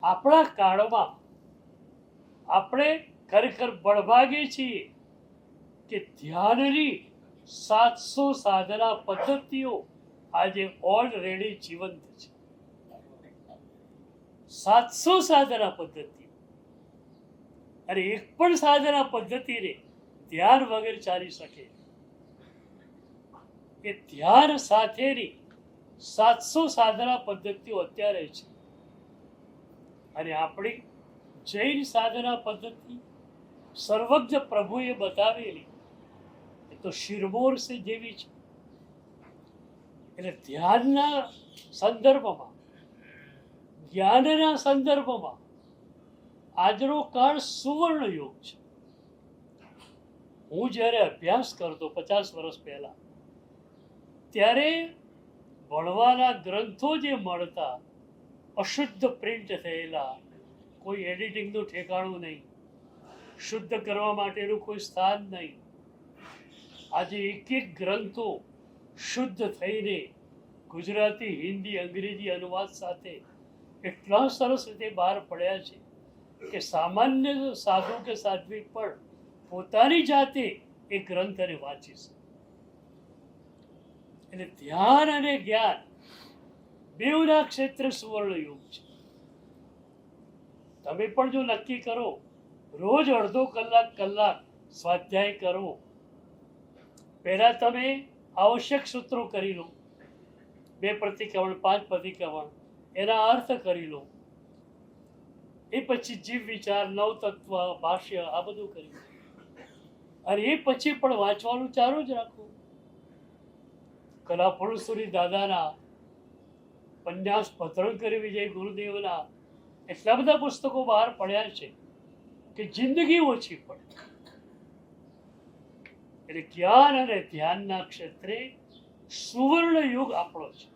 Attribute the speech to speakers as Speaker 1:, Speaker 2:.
Speaker 1: આપણા કાળમાં આપણે ખરેખર બળભાગી છીએ કે ધ્યાનની 700 સાધના પદ્ધતિઓ આજે ઓલરેડી જીવંત છે. 700 સાધના પદ્ધતિઓ, અને એક પણ સાધના પદ્ધતિને ધ્યાન વગર ચાલી શકે એ ધ્યાન સાથેની 700 સાધના પદ્ધતિઓ અત્યારે છે. અને આપણી જૈન સાધના પદ્ધતિ સર્વજ્ઞ પ્રભુએ બતાવેલી એ તો શિરમોર સે જેવી છે. એટલે ધ્યાનના સંદર્ભમાં, જ્ઞાનના સંદર્ભમાં આજનો કાળ સુવર્ણ યુગ છે. હું જ્યારે અભ્યાસ કરતો 50 વર્ષ પહેલા, ત્યારે ભણવાના ગ્રંથો જે મળતા અશુદ્ધ પ્રિન્ટ થયેલા, કોઈ એડિટિંગનું ઠેકાણું નહીં, શુદ્ધ કરવા માટેનું કોઈ સ્થાન નહીં. આજે એક એક ગ્રંથો શુદ્ધ થઈને ગુજરાતી, હિન્દી, અંગ્રેજી અનુવાદ સાથે એટલા સરસ રીતે બહાર પડ્યા છે કે સામાન્ય સાધુ કે સાધ્વી પણ પોતાની જાતે એ ગ્રંથને વાંચી શકે. એટલે ધ્યાન અને જ્ઞાન બેઉના ક્ષેત્રે સુવર્ણ યુગ છે. તમે પણ જો નક્કી કરો રોજ અડધો કલાક સ્વાધ્યાય કરો. પહેલા તમે આવશ્યક સૂત્રો કરી લો, 2 પ્રતિક્રમણ, 5 પ્રતિક્રમણ, એના અર્થ કરી લો. એ પછી જીવ વિચાર, નવ તત્વ, ભાષ્ય, આ બધું કરી લો. અને એ પછી પણ વાંચવાનું ચાલુ જ રાખો. કલાપુરુષોની દાદાના પન્યાસ, ભદ્રંકરી વિજય ગુરુદેવના એટલા બધા પુસ્તકો બહાર પડ્યા છે કે જિંદગી ઓછી પડે. એટલે જ્ઞાન અને ધ્યાનના ક્ષેત્રે સુવર્ણ યુગ આપણો છે.